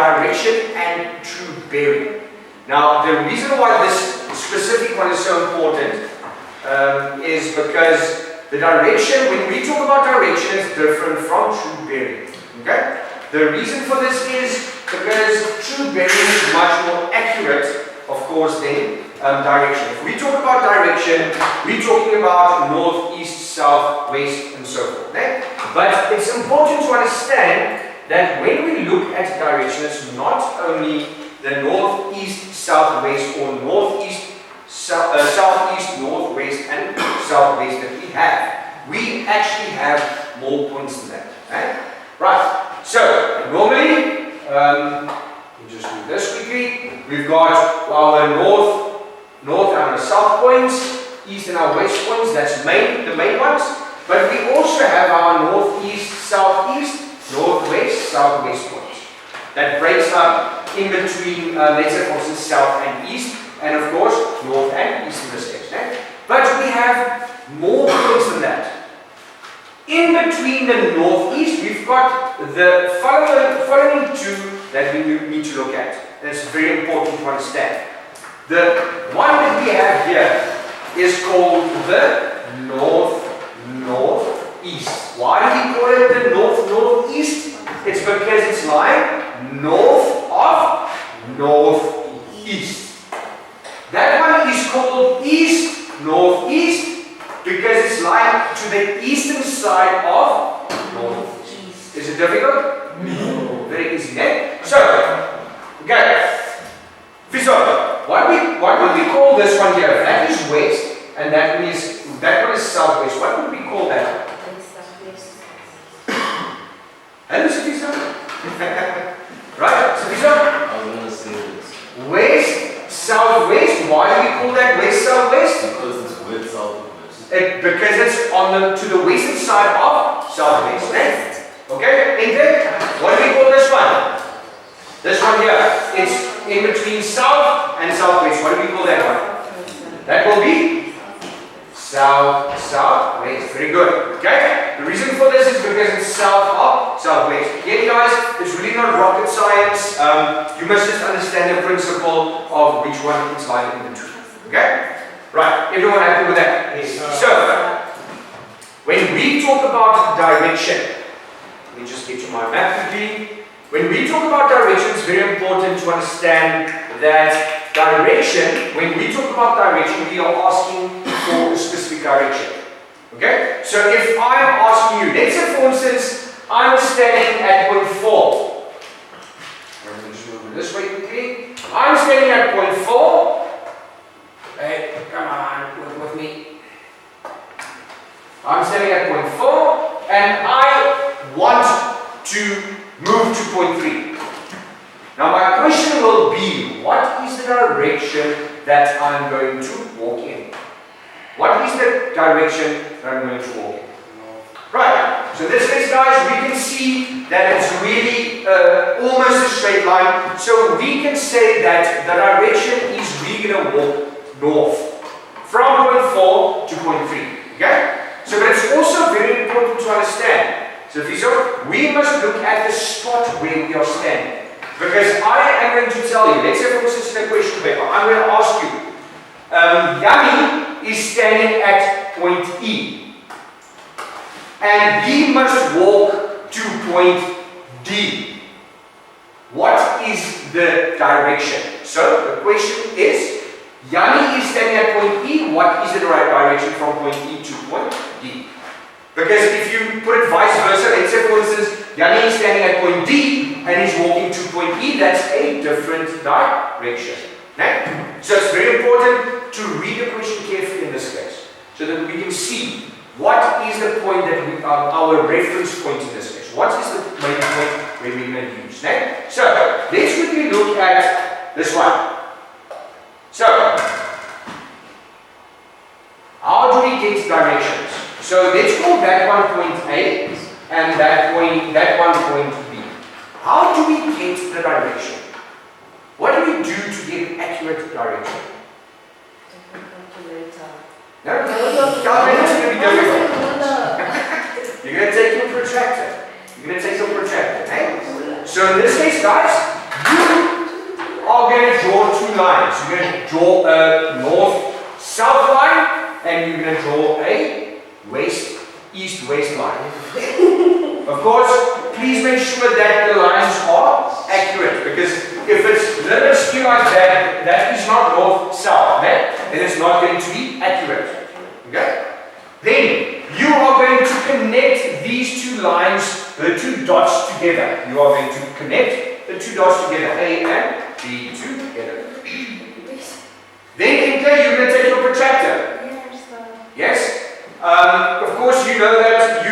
direction and true bearing. Now, the reason why this specific one is so important is because the direction, when we talk about direction, is different from true bearing. Okay? The reason for this is because true bearing is much more accurate, of course, than direction. If we talk about direction, we're talking about north, east, south, west, and so forth. Okay? But it's important to understand that when we look at direction, it's not only the north, east, southwest, or northeast, southeast, northwest, and southwest that we have. We actually have more points than that. Okay? Right. So normally, we'll just do this quickly. We've got our north and our south points, east and our west points. That's the main ones. But we also have our northeast, southeast, northwest, southwest points. That breaks up in between, let's say, for instance, south and east, and of course, north and east in this case. Okay? But we have more points than that. In between the northeast, we've got the following two that we need to look at. That's very important to understand. The one that we have here is called the northeast. Why do we call it the northeast? It's because it's lying north of northeast. That one is called east northeast because it's lying to the eastern side of northeast. Is it difficult? No. Very easy, eh? So, okay. Fiso, what would we call this one here? That is west, and that one is southwest. What would we call that? Hello, Fiso. Right, Fiso? I was going to say this. West, southwest. Why do we call that west, southwest? Because it's west, southwest. Because it's to the western side of southwest. Right? Okay, Ente? What do we call this one? This one here. It's in between south and southwest. What do we call that one? That will be southwest. Very good. Okay? The reason for this is because it's south of southwest. Again, guys, it's really not rocket science. You must just understand the principle of which one is lying in between. Okay? Right. Everyone happy with that? Yes. So, when we talk about direction, let me just get to my map quickly. When we talk about direction, it's very important to understand that direction, when we talk about direction, we are asking for a specific direction. Okay? So if I'm asking you, let's say for instance, I'm standing at point 4. Let me just move it this way quickly. I'm standing at point 4. Hey, come on, with me. I'm standing at point 4, and I want to move to point 3. Now my question will be, what is the direction that I'm going to walk in? What is the direction that I'm going to walk in? Right, so this case, guys, we can see that it's really almost a straight line. So we can say that the direction is we're going to walk north from point 4 to point 3. Okay? So but it's also very important to understand. So Fiso, we must look at the spot where we are standing. Because I am going to tell you, let's say for instance in a question paper, I'm going to ask you, Yami is standing at point E. And he must walk to point D. What is the direction? So the question is, Yanni is standing at point E. What is the right direction from point E to point D? Because if you put it vice versa, let's say for instance, Yanni is standing at point D and he's walking to point E, that's a different direction. Okay? So it's very important to read the question carefully in this case, so that we can see what is the point that we are, our reference point in this case. What is the main point where we're going to use? Okay? So let's quickly look at this one. So, how do we get directions? So let's call that one point A and that one point B. How do we get the direction? What do we do to get an accurate direction? No, calculator's going to be difficult. You're going to take your protractor. You're going to take your protractor, okay? So in this case, guys, are going to draw two lines. You're going to draw a north-south line, and you're going to draw a east-west line. Of course, please make sure that the lines are accurate, because if it's a little bit skewed like that, that is not north-south, okay? Then it's not going to be accurate. Okay? Then you are going to connect these two lines, the two dots together. You are going to connect the two dots together, A and B together. Then in there you're going to take your protractor. Yes? Of course, you know that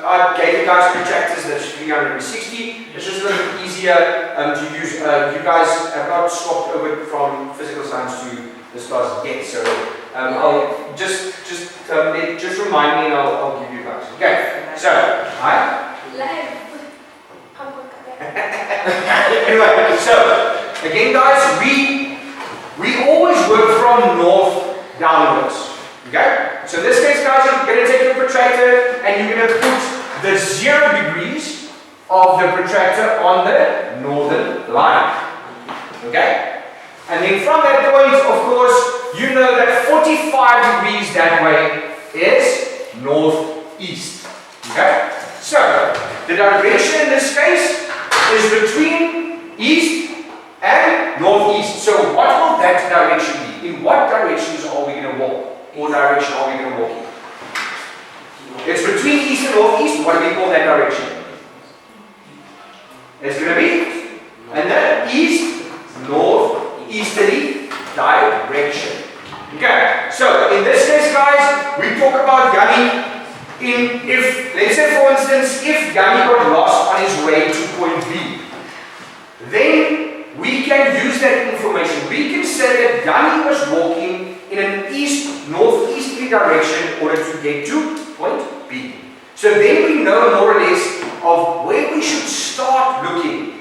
I gave you guys protractors that's 360. It's just a little bit easier to use. You guys have not swapped over from physical science to this class yet, so I'll just remind me and I'll give you guys. Okay, so, hi. Anyway, so again, guys, we always work from north downwards. Okay? So in this case, guys, you're going to take your protractor and you're going to put the 0 degrees of the protractor on the northern line. Okay? And then from that point, of course, you know that 45 degrees that way is northeast. Okay? So, the direction in this case is between east and northeast. So what will that direction be? In what directions are we going to walk? What direction are we going to walk in? It's between east and northeast. What do we call that direction? It's going to be in the east, northeasterly direction. Okay, so in this case, guys, we talk about Yanni. If, let's say for instance, if Yanni got lost on his way to point B, then we can use that information. We can say that Yanni was walking in an northeasterly direction in order to get to point B. So then we know more or less of where we should start looking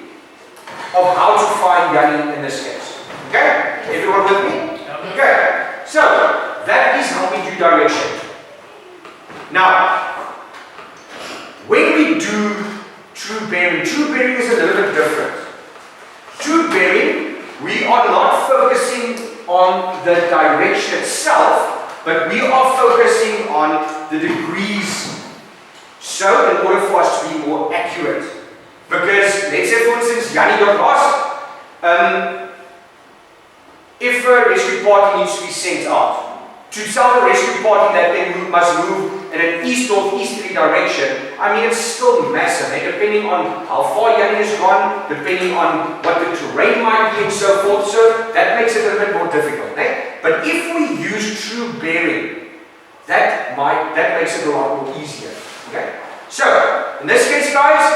of how to find Yanni in this case. Okay? Everyone with me? Okay. So that is how we do direction. Now, when we do true bearing is a little bit different. True bearing, we are not focusing on the direction itself, but we are focusing on the degrees. So, in order for us to be more accurate, because let's say for instance, Yanni got lost. If a rescue party needs to be sent out, to tell the rescue party that they must move in an east-northeasterly direction, I mean, it's still massive, eh? Depending on how far Yanni has gone, depending on what the terrain might be and so forth, so that makes it a little bit more difficult. Eh? But if we use true bearing, that makes it a lot more easier. Okay? So, in this case, guys,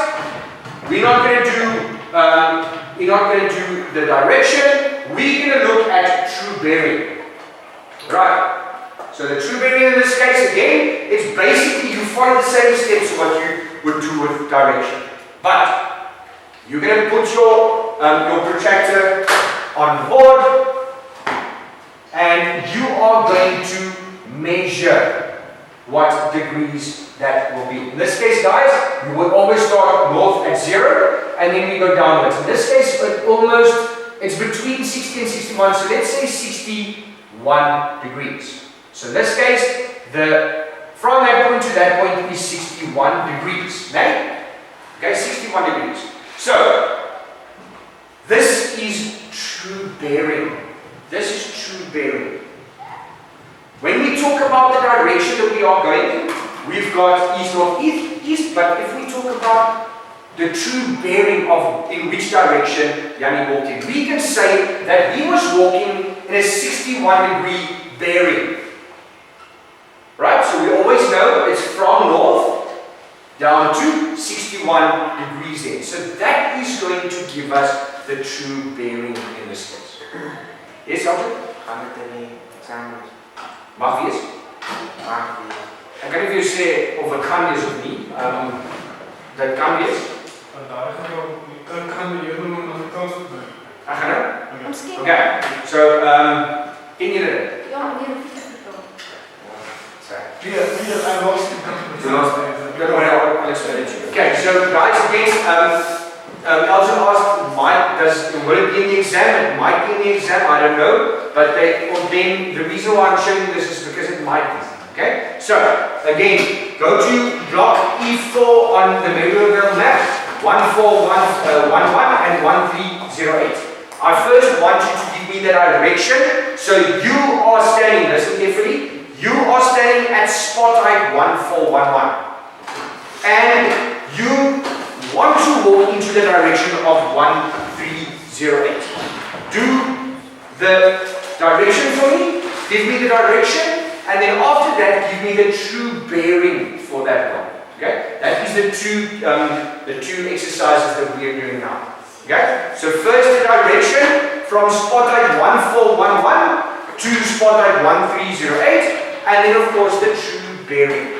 we're not going to do the direction, we're going to look at true bearing. Right? So the true bearing in this case, again, it's basically you follow the same steps what you would do with direction. But you're going to put your protractor on the board and you are going to measure what degrees that will be. In this case, guys, you would always start north at 0 and then we go downwards. In this case, it's between 60 and 61, so let's say 61 degrees. So in this case, from that point to that point is 61 degrees. Okay? Okay, 61 degrees. So, this is true bearing. This is true bearing. When we talk about the direction that we are going in, we've got east, north, east, but if we talk about the true bearing of in which direction Yanni walked in, we can say that he was walking in a 61 degree bearing. Right? So we always know it's from north down to 61 degrees there. So that is going to give us the true bearing in this case. Yes, Alfred? Mag wees? Ek kan nie vir jou sê of het kan wees of nie. Dit kan wees. Ek gaan nou? Okay. So, ken julle dit? Ja, meneer Pieter. Okay, so guys, again, Elgin asked, Will it be in the exam? It might be in the exam, I don't know. But then the reason why I'm showing you this is because it might be. Okay? So, again, go to block E4 on the Merriweather map. 14111 and 1308. I first want you to give me the direction. So you are standing, listen carefully, you are standing at spot height 1411. And you want to walk into the direction of 1308. Do the direction for me, give me the direction, and then after that give me the true bearing for that one. Okay? That is the two exercises that we are doing now. Okay? So first the direction from spot height 1411 to spot height 1308, and then of course the true bearing.